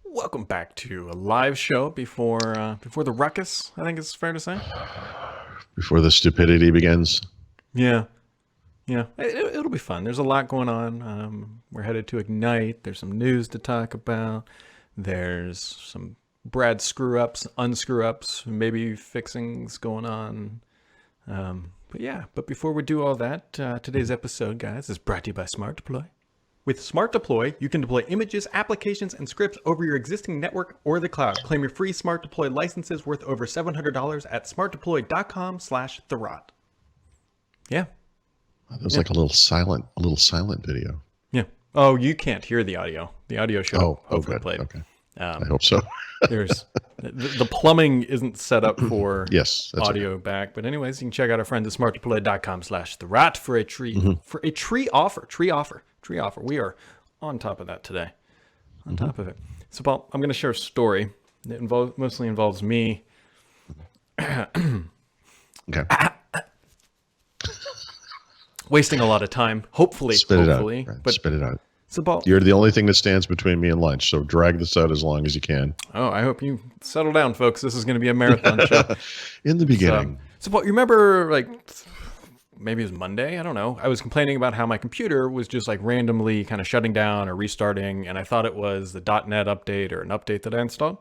Welcome back to a live show before the ruckus, I think it's fair to say. Before the stupidity begins. Yeah. It'll be fun. There's a lot going on. We're headed to Ignite. There's some news to talk about. There's some Brad screw-ups, unscrew-ups, maybe fixings going on. But before we do all that, today's episode, guys, is brought to you by Smart Deploy. With Smart Deploy, you can deploy images, applications, and scripts over your existing network or the cloud. Claim your free Smart Deploy licenses worth over $700 at smartdeploy.com/therot. Yeah. That was like a little silent video. Yeah. Oh, you can't hear the audio. The audio show hopefully good. played. Okay. I hope so. There's the plumbing isn't set up for yes, that's audio back. But anyways, you can check out our friends at smartdeploy.com/therot for a tree offer. We are on top of that today. On top of it. So, Paul, I'm going to share a story that mostly involves me. Okay. Wasting a lot of time. Hopefully. Spit it out. Right. But spit it out. So, Paul, you're the only thing that stands between me and lunch, so drag this out as long as you can. Oh, I hope you settle down, folks. This is going to be a marathon show. In the beginning. So Paul, you remember, like, maybe it was Monday? I don't know. I was complaining about how my computer was just, like, randomly kind of shutting down or restarting, and I thought it was the .NET update or an update that I installed.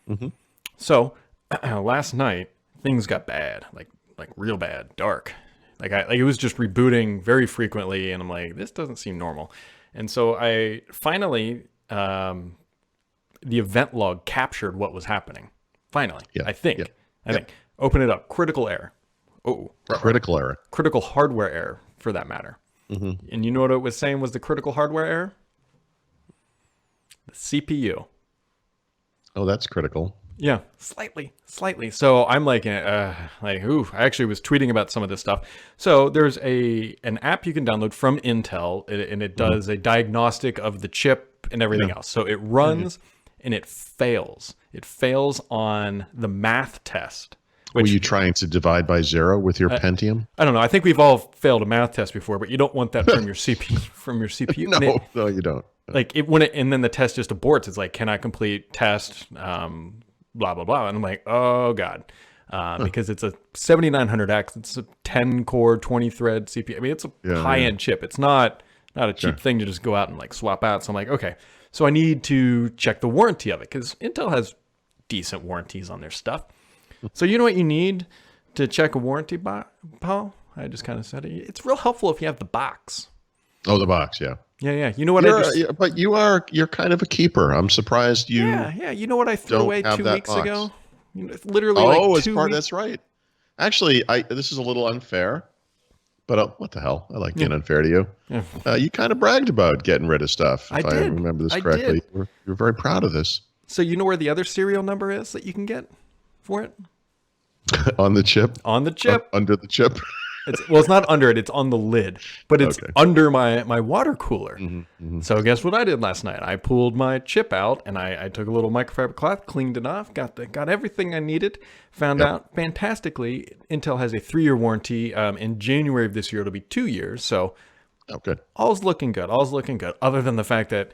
Mm-hmm. So, last night, things got bad, like real bad, dark. Like it was just rebooting very frequently, and I'm like, this doesn't seem normal. And so I finally, the event log captured what was happening. Finally, yeah, I think. Open it up. Critical error. Oh, critical error. Critical hardware error, for that matter. Mm-hmm. And you know what it was saying was the critical hardware error? The CPU. Oh, that's critical. Yeah, slightly. So I'm like, I actually was tweeting about some of this stuff. So there's an app you can download from Intel, and it does a diagnostic of the chip and everything else. So it runs and it fails. It fails on the math test. Were you trying to divide by 0 with your Pentium? I don't know. I think we've all failed a math test before, but you don't want that from your CPU. No, you don't. Like and then the test just aborts. It's like, can I complete test? Blah, blah, blah. And I'm like, oh, God. Because it's a 7900X. It's a 10-core, 20-thread CPU. I mean, it's a high-end chip. It's not a cheap thing to just go out and, like, swap out. So I'm like, okay. So I need to check the warranty of it because Intel has decent warranties on their stuff. So you know what you need to check a warranty, Paul? I just kind of said it. It's real helpful if you have the box. Oh, the box, yeah. Yeah. You know what but you're kind of a keeper. I'm surprised you. Yeah. You know what I threw away 2 weeks ago? Literally, That's right. Actually, this is a little unfair, but what the hell? I like being unfair to you. Yeah. You kind of bragged about getting rid of stuff. If I remember this correctly, you're very proud of this. So you know where the other serial number is that you can get for it? On the chip. On the chip. Under the chip. It's not under it. It's on the lid, but it's under my water cooler. Mm-hmm. So guess what I did last night? I pulled my chip out and I took a little microfiber cloth, cleaned it off, got everything I needed. Found out fantastically, Intel has a 3-year warranty. In January of this year, it'll be 2 years. So, good. All's looking good. Other than the fact that,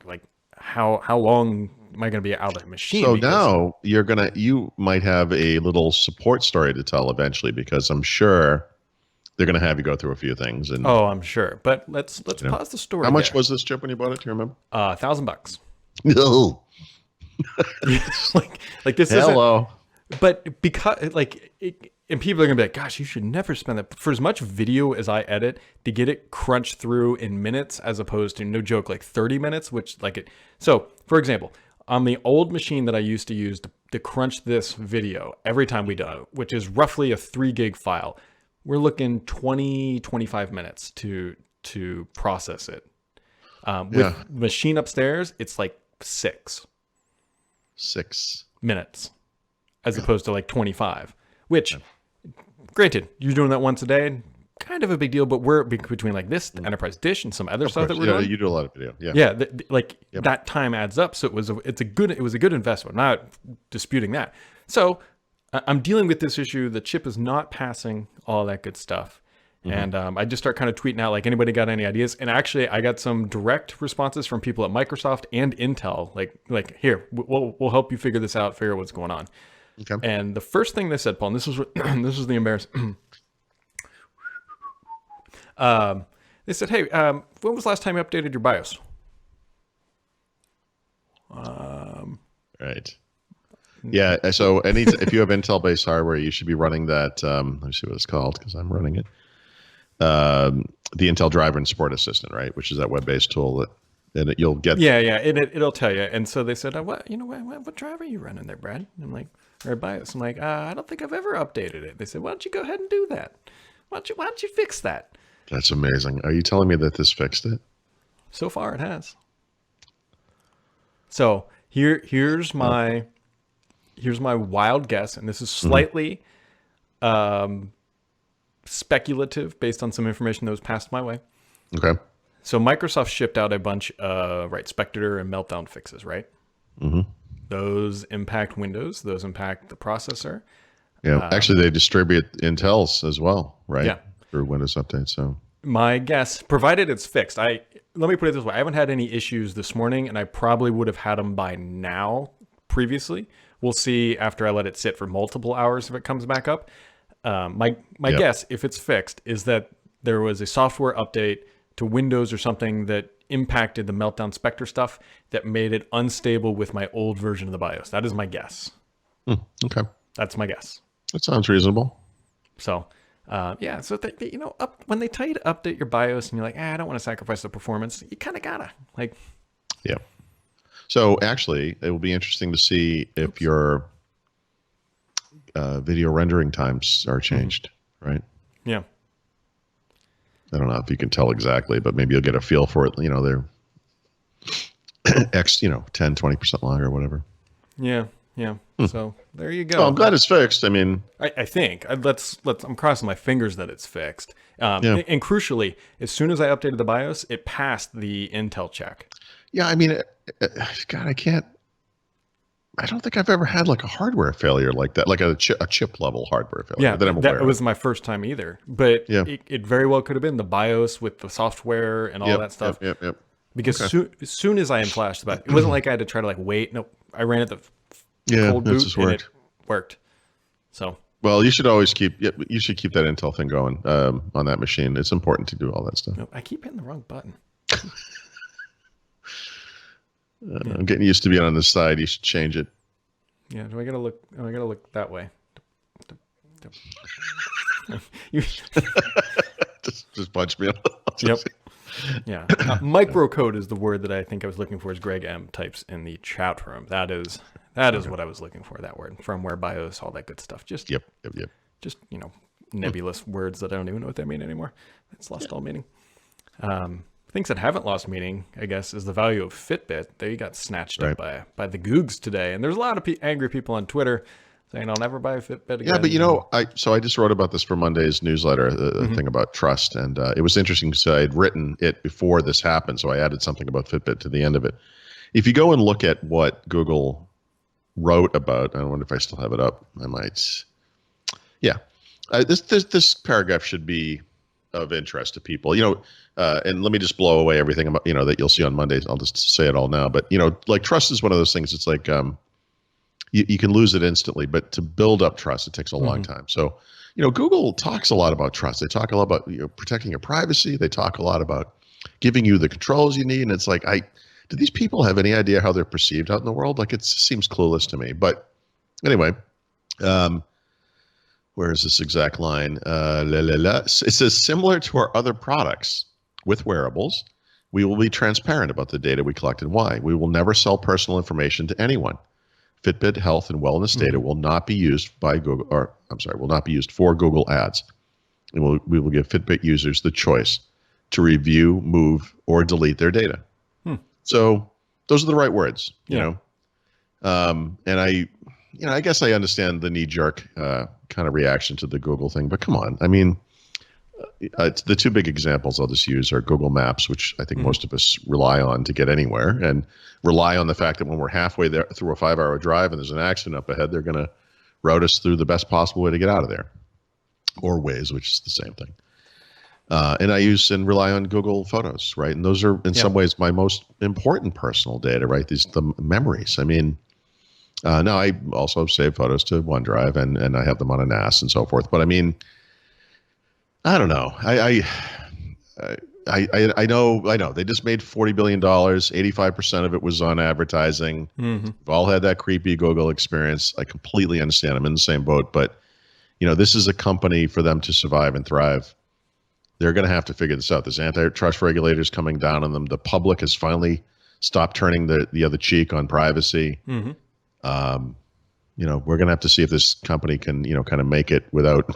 like, how long am I going to be out of the machine? So now you might have a little support story to tell eventually, because I'm sure they're going to have you go through a few things. And I'm sure. But let's pause the story. How much was this chip when you bought it? Do you remember? $1,000. No. like this. Hello. But because and people are gonna be like, gosh, you should never spend that. For as much video as I edit to get it crunched through in minutes, as opposed to, no joke, like 30 minutes, which So for example, on the old machine that I used to use to crunch this video every time we do it, which is roughly a 3 gig file, we're looking 25 minutes to process it. With machine upstairs, it's like 6 minutes as opposed to like 25, which, granted, you're doing that once a day, kind of a big deal, but we're between like this, the enterprise dish, and some other stuff that we're doing. You do a lot of video. That time adds up. So it was a good investment. Not disputing that. So I'm dealing with this issue. The chip is not passing all that good stuff. And I just start kind of tweeting out, like, anybody got any ideas? And actually, I got some direct responses from people at Microsoft and Intel. Like here, we'll help you figure this out, figure out what's going on. Okay. And the first thing they said, Paul, and this was this was the embarrassing. They said, hey, when was the last time you updated your BIOS? Right. Yeah. So if you have Intel-based hardware, you should be running that. Let me see what it's called because I'm running it. The Intel Driver and Support Assistant, right? Which is that web-based tool you'll get. Yeah, and it'll tell you. And so they said, what driver are you running there, Brad? And I'm like, or BIOS. I'm like, I don't think I've ever updated it. They said, why don't you go ahead and do that? Why don't you fix that? That's amazing. Are you telling me that this fixed it? So far, it has. So here's my wild guess, and this is slightly speculative based on some information that was passed my way. Okay. So Microsoft shipped out a bunch of Spectre and Meltdown fixes, right? Mm-hmm. Those impact Windows. Those impact the processor. Yeah. Actually, they distribute Intel's as well, right? Yeah. For Windows updates. So my guess, provided it's fixed, let me put it this way: I haven't had any issues this morning, and I probably would have had them by now. Previously, we'll see after I let it sit for multiple hours if it comes back up. My guess, if it's fixed, is that there was a software update to Windows or something that impacted the Meltdown Spectre stuff that made it unstable with my old version of the BIOS. That is my guess. Okay. That's my guess. That sounds reasonable. So, so when they tell you to update your BIOS and you're like, I don't want to sacrifice the performance, you kind of gotta. Yeah. So actually, it will be interesting to see if your video rendering times are changed, right? Yeah. I don't know if you can tell exactly, but maybe you'll get a feel for it. They're 10, 20% longer or whatever. Yeah. So there you go. Well, I'm glad it's fixed. I mean, I think I'm crossing my fingers that it's fixed. And crucially, as soon as I updated the BIOS, it passed the Intel check. Yeah. I mean, God, I don't think I've ever had like a hardware failure like that, like a chip level hardware failure. Yeah, that was my first time either. But it very well could have been the BIOS with the software and all that stuff. Yep. Because as soon as I unflashed the BIOS, it wasn't like I had to try to wait. No, I ran it cold boot and it worked. So well, you should always keep that Intel thing going on that machine. It's important to do all that stuff. No, I keep hitting the wrong button. I'm getting used to being on this side. You should change it. Yeah. Do I gotta look? Oh, I gotta look that way. just punch me. Yep. Yeah. Microcode is the word that I think I was looking for, as Greg M types in the chat room. That is what I was looking for, that word. Firmware, BIOS, all that good stuff. Just Yep. Just, nebulous words that I don't even know what they mean anymore. It's lost all meaning. Things that haven't lost meaning, I guess, is the value of Fitbit. They got snatched up by the Googs today. And there's a lot of angry people on Twitter saying, I'll never buy a Fitbit again. Yeah, but I just wrote about this for Monday's newsletter, the thing about trust. And it was interesting because I had written it before this happened. So I added something about Fitbit to the end of it. If you go and look at what Google wrote about, I wonder if I still have it up. I might. Yeah. This paragraph should be of interest to people, and let me just blow away everything about, that you'll see on Mondays. I'll just say it all now, but trust is one of those things. It's like, you can lose it instantly, but to build up trust, it takes a long time. So, Google talks a lot about trust. They talk a lot about, protecting your privacy. They talk a lot about giving you the controls you need. And it's like, do these people have any idea how they're perceived out in the world? Like, it seems clueless to me, but anyway, where is this exact line? It says, similar to our other products with wearables, we will be transparent about the data we collect and why. We will never sell personal information to anyone. Fitbit health and wellness data will not be used by Google, will not be used for Google ads. And we will give Fitbit users the choice to review, move, or delete their data. So those are the right words, you know. And I guess I understand the knee-jerk kind of reaction to the Google thing, but come on. I mean, the two big examples I'll just use are Google Maps, which I think most of us rely on to get anywhere, and rely on the fact that when we're halfway there through a 5-hour drive and there's an accident up ahead, they're going to route us through the best possible way to get out of there, or Waze, which is the same thing. And I use and rely on Google Photos, right? And those are in some ways my most important personal data, right? The memories. I mean, now I also save photos to OneDrive and I have them on a NAS and so forth. But I mean, I don't know. I know they just made $40 billion. 85% of it was on advertising. Mm-hmm. We've all had that creepy Google experience. I completely understand. I'm in the same boat, but this is a company for them to survive and thrive. They're going to have to figure this out. There's antitrust regulators coming down on them. The public has finally stopped turning the other cheek on privacy. Mm-hmm. We're going to have to see if this company can, kind of make it without,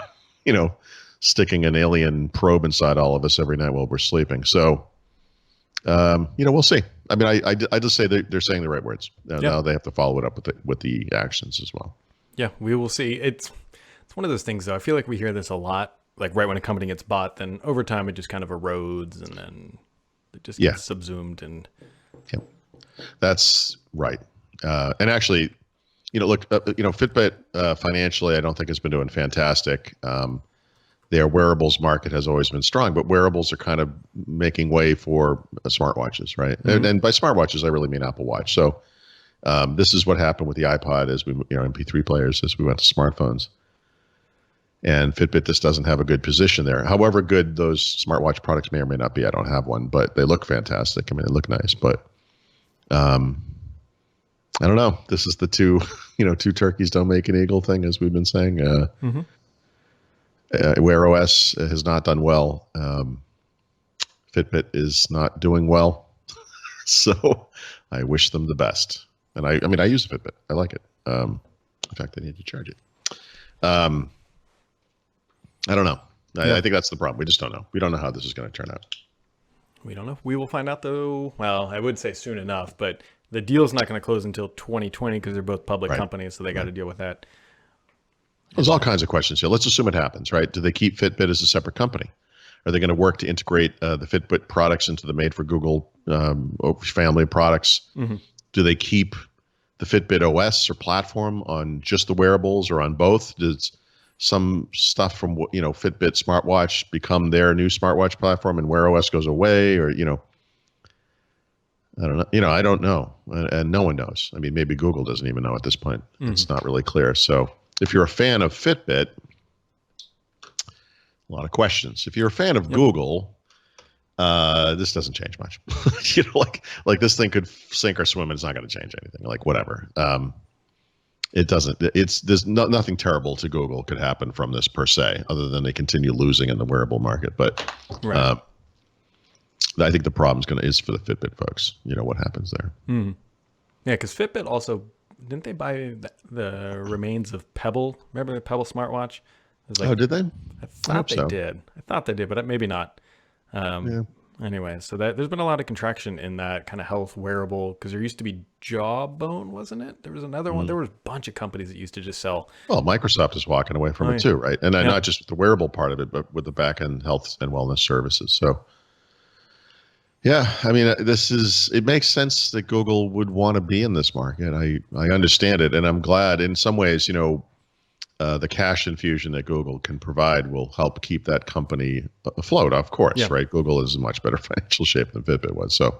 sticking an alien probe inside all of us every night while we're sleeping. So, we'll see. I mean, I just say they're saying the right words. Now they have to follow it up with the actions as well. Yeah, we will see. It's one of those things, though. I feel like we hear this a lot. Like right when a company gets bought, then over time it just kind of erodes and then it just gets subsumed. And that's right. And actually, look, Fitbit financially, I don't think has been doing fantastic. Their wearables market has always been strong, but wearables are kind of making way for smartwatches, right? Mm-hmm. And by smartwatches, I really mean Apple Watch. So this is what happened with the iPod as we, MP3 players as we went to smartphones. And Fitbit just doesn't have a good position there. However good those smartwatch products may or may not be, I don't have one, but they look fantastic. I mean, they look nice, but I don't know. This is the two turkeys don't make an eagle thing, as we've been saying. Wear OS has not done well. Fitbit is not doing well. So I wish them the best. And I mean, I use the Fitbit. I like it. In fact, I need to charge it. I don't know. I think that's the problem. We just don't know. We don't know how this is going to turn out. We don't know. We will find out, though. Well, I would say soon enough, but the deal's not going to close until 2020 because they're both public companies, so they got to deal with that. There's all kinds of questions here. Let's assume it happens, right? Do they keep Fitbit as a separate company? Are they going to work to integrate the Fitbit products into the made for Google family of products? Mm-hmm. Do they keep the Fitbit OS or platform on just the wearables or on both? Does some stuff from Fitbit smartwatch become their new smartwatch platform and Wear OS goes away, or I don't know. I don't know, and no one knows. I mean, maybe Google doesn't even know at this point. Mm-hmm. It's not really clear. So if you're a fan of Fitbit, a lot of questions. If you're a fan of Google, this doesn't change much. like this thing could sink or swim and it's not going to change anything. Like whatever. It doesn't. There's nothing terrible to Google could happen from this per se, other than they continue losing in the wearable market. But I think the problem is for the Fitbit folks. What happens there? Mm-hmm. Yeah, because Fitbit also didn't they buy the remains of Pebble? Remember the Pebble smartwatch? It was like, did they? I thought they did. I thought they did, but maybe not. Anyway, so there's been a lot of contraction in that kind of health wearable because there used to be Jawbone, wasn't it? There was another one. There was a bunch of companies that used to just sell. Well, Microsoft is walking away from it too, right? And not just with the wearable part of it, but with the back-end health and wellness services. So, yeah, I mean, it makes sense that Google would want to be in this market. I understand it, and I'm glad in some ways, the cash infusion that Google can provide will help keep that company afloat, of course, right? Google is in much better financial shape than Fitbit was. So,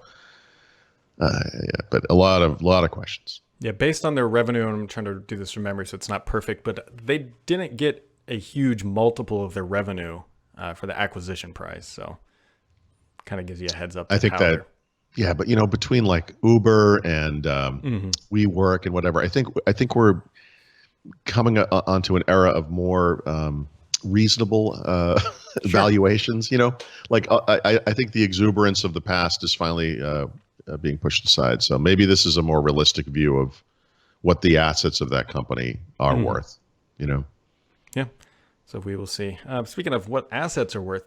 but a lot of questions. Yeah, based on their revenue, and I'm trying to do this from memory, so it's not perfect, but they didn't get a huge multiple of their revenue for the acquisition price. So, kind of gives you a heads up. I think that, yeah, but between like Uber and WeWork and whatever, I think we're coming onto an era of more reasonable valuations. I think the exuberance of the past is finally being pushed aside. So maybe this is a more realistic view of what the assets of that company are worth. Yeah. So we will see. Speaking of what assets are worth,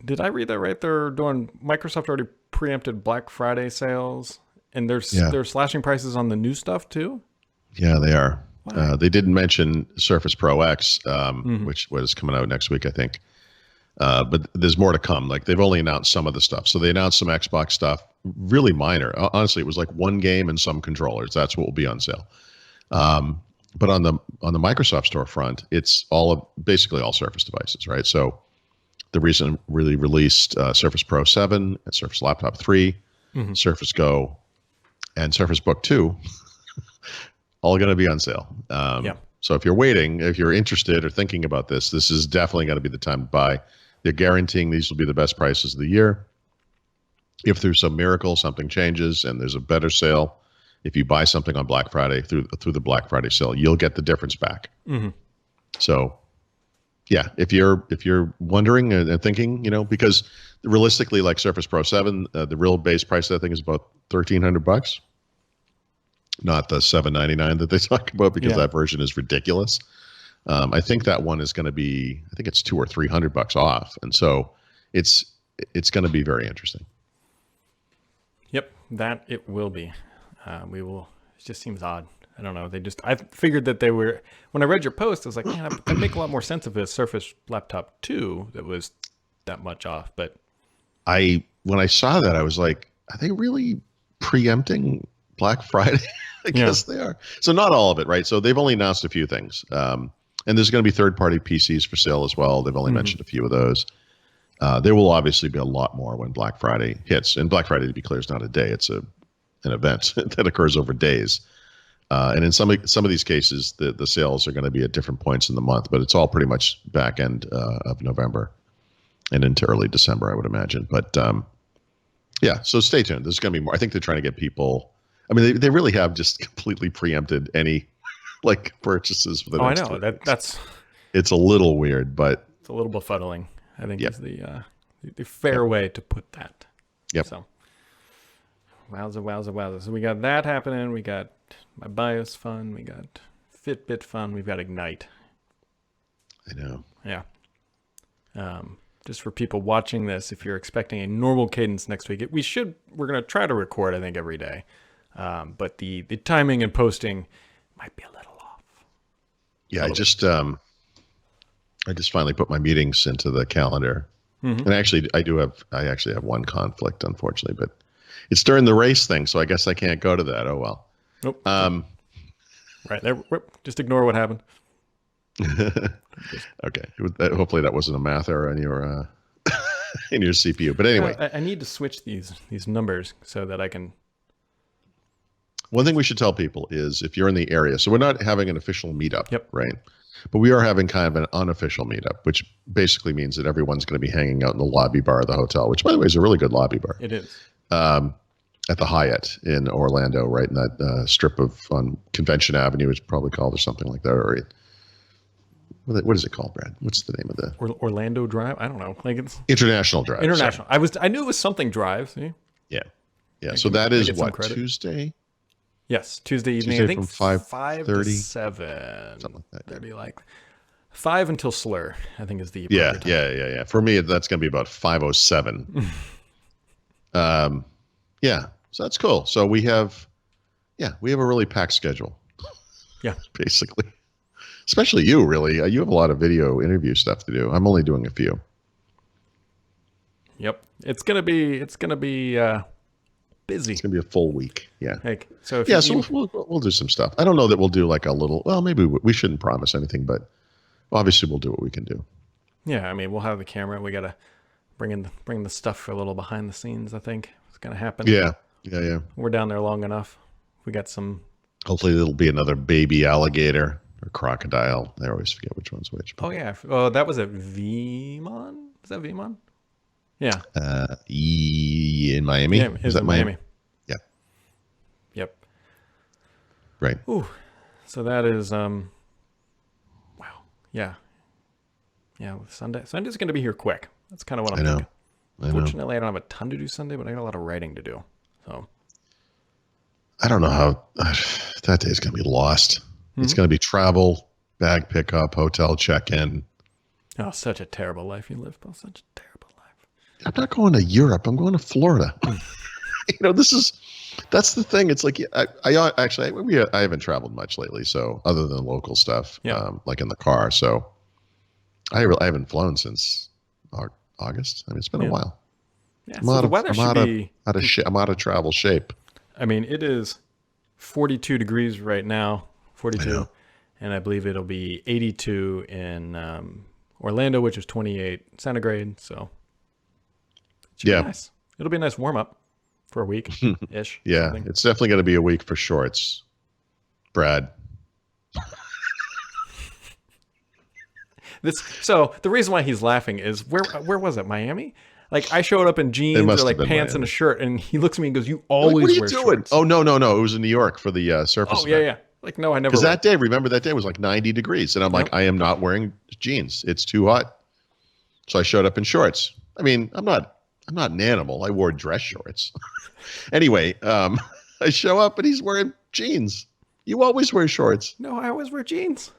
did I read that right? Microsoft already preempted Black Friday sales, and they're slashing prices on the new stuff too. Yeah, they are. They didn't mention Surface Pro X, which was coming out next week, I think. But there's more to come. Like they've only announced some of the stuff. So they announced some Xbox stuff, really minor. Honestly, it was like one game and some controllers. That's what will be on sale. But on the Microsoft storefront, it's basically all Surface devices, right? So the recently released Surface Pro 7 and Surface Laptop 3, Surface Go, and Surface Book 2, all going to be on sale. So if you're waiting, if you're interested or thinking about this is definitely going to be the time to buy. They're guaranteeing these will be the best prices of the year. If through some miracle something changes and there's a better sale, if you buy something on Black Friday through the Black Friday sale, you'll get the difference back. So, yeah, if you're wondering and thinking, because realistically, like Surface Pro 7, the real base price of that thing is about $1,300, not the $799 that they talk about, because that version is ridiculous. I think that one is going to be, I think it's $200 or $300 off, and so it's going to be very interesting. Yep, that it will be. We will. It just seems odd. I don't know. I figured that they were, when I read your post, I was like, man, that'd make a lot more sense if a Surface Laptop 2 that was that much off. But when I saw that, I was like, are they really preempting Black Friday? I guess they are. So not all of it, right? So they've only announced a few things. And there's going to be third-party PCs for sale as well. They've only mentioned a few of those. There will obviously be a lot more when Black Friday hits. And Black Friday, to be clear, is not a day. It's an event that occurs over days. And in some of these cases, the sales are going to be at different points in the month, but it's all pretty much back end of November and into early December, I would imagine. But so stay tuned. There's going to be more. I think they're trying to get people. I mean, they really have just completely preempted any purchases for the next. I know that's. It's a little weird, but it's a little befuddling, I think, is the fair way to put that. Yep. So, wowza. So we got that happening. We got my BIOS fun. We got Fitbit fun. We've got Ignite. I know. Yeah. Just for people watching this, if you're expecting a normal cadence next week, we're going to try to record, I think, every day. But the timing and posting might be a little off. Yeah, I just finally put my meetings into the calendar. And actually, I actually have one conflict, unfortunately, but it's during the race thing, so I guess I can't go to that. Oh well. Nope. Right there. Just ignore what happened. Okay. Hopefully that wasn't a math error in your in your CPU. But anyway, I need to switch these numbers so that I can. One thing we should tell people is if you're in the area, so we're not having an official meetup, right? But we are having kind of an unofficial meetup, which basically means that everyone's going to be hanging out in the lobby bar of the hotel, which, by the way, is a really good lobby bar. It is. At the Hyatt in Orlando, right in that strip on Convention Avenue, it's probably called, or something like that. Or what is it called, Brad? What's the name of the Orlando Drive? I don't know. Like it's International Drive. International. I knew it was something Drive. See? Yeah. So that is what, Tuesday? Yes, Tuesday evening. Tuesday I think from 5 to 7. Something like that. That'd be like 5 until slur, I think, is the appropriate time. Yeah. For me, that's going to be about 5:07. So that's cool. So we have a really packed schedule. Yeah. Basically. Especially you, really. You have a lot of video interview stuff to do. I'm only doing a few. Yep. It's gonna be busy. It's gonna be a full week. Yeah. So we'll do some stuff. I don't know that we'll do like a little. Well, maybe we shouldn't promise anything, but obviously we'll do what we can do. Yeah, I mean, we'll have the camera. We gotta bring the stuff for a little behind the scenes. I think it's gonna happen. Yeah. We're down there long enough. We got some. Hopefully, there'll be another baby alligator or crocodile. I always forget which one's which. Oh yeah. Oh, that was at VMon. Is that VMon? Yeah. In Miami. Yeah, is that Miami? Yeah. Yep. Right. Ooh. So that is wow. Yeah. Sunday's going to be here quick. That's kind of what I'm thinking. Fortunately, I don't have a ton to do Sunday, but I got a lot of writing to do. So I don't know how that day is going to be lost. It's going to be travel, bag pickup, hotel check-in. Oh, such a terrible life you live, Paul. Such a terrible life. I'm not going to Europe. I'm going to Florida. That's the thing. It's like I haven't traveled much lately. So other than local stuff, like in the car. So I haven't flown since August. I mean, it's been a while. Yeah, I'm out of travel shape. I mean, it is 42 degrees right now, 42, and I believe it'll be 82 in Orlando, which is 28 centigrade. So it should be nice. It'll be a nice warm up for a week ish. Yeah, it's definitely going to be a week for shorts, Brad. So the reason why he's laughing is where was it? Miami? Like I showed up in jeans or like pants Miami. And a shirt, and he looks at me and goes, "You always wear shorts." Oh no! It was in New York for the Surface. Oh yeah. Like no, I never. Because that day, remember that day was like 90 degrees, and I'm like, I am not wearing jeans. It's too hot. So I showed up in shorts. I mean, I'm not an animal. I wore dress shorts. Anyway, I show up and he's wearing jeans. You always wear shorts. No, I always wear jeans.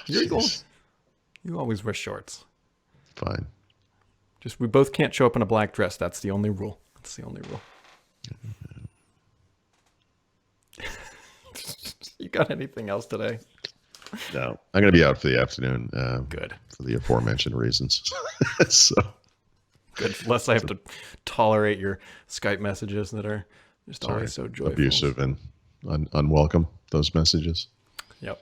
You always wear shorts. Fine. Just we both can't show up in a black dress. That's the only rule. You got anything else today? No. I'm going to be out for the afternoon. Good. For the aforementioned reasons. So good. Less I have to tolerate your Skype messages that are just always so joyful. Abusive and unwelcome, those messages. Yep.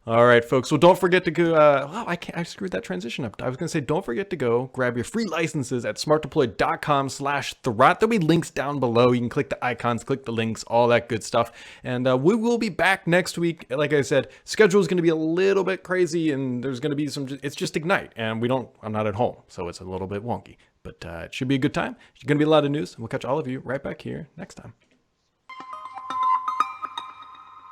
All right, folks. Well, don't forget to go. I screwed that transition up. I was going to say, don't forget to go grab your free licenses at smartdeploy.com/Thurrott. There'll be links down below. You can click the icons, click the links, all that good stuff. And we will be back next week. Like I said, schedule is going to be a little bit crazy, and there's going to be it's just Ignite, and I'm not at home, so it's a little bit wonky. But it should be a good time. It's going to be a lot of news, and we'll catch all of you right back here next time.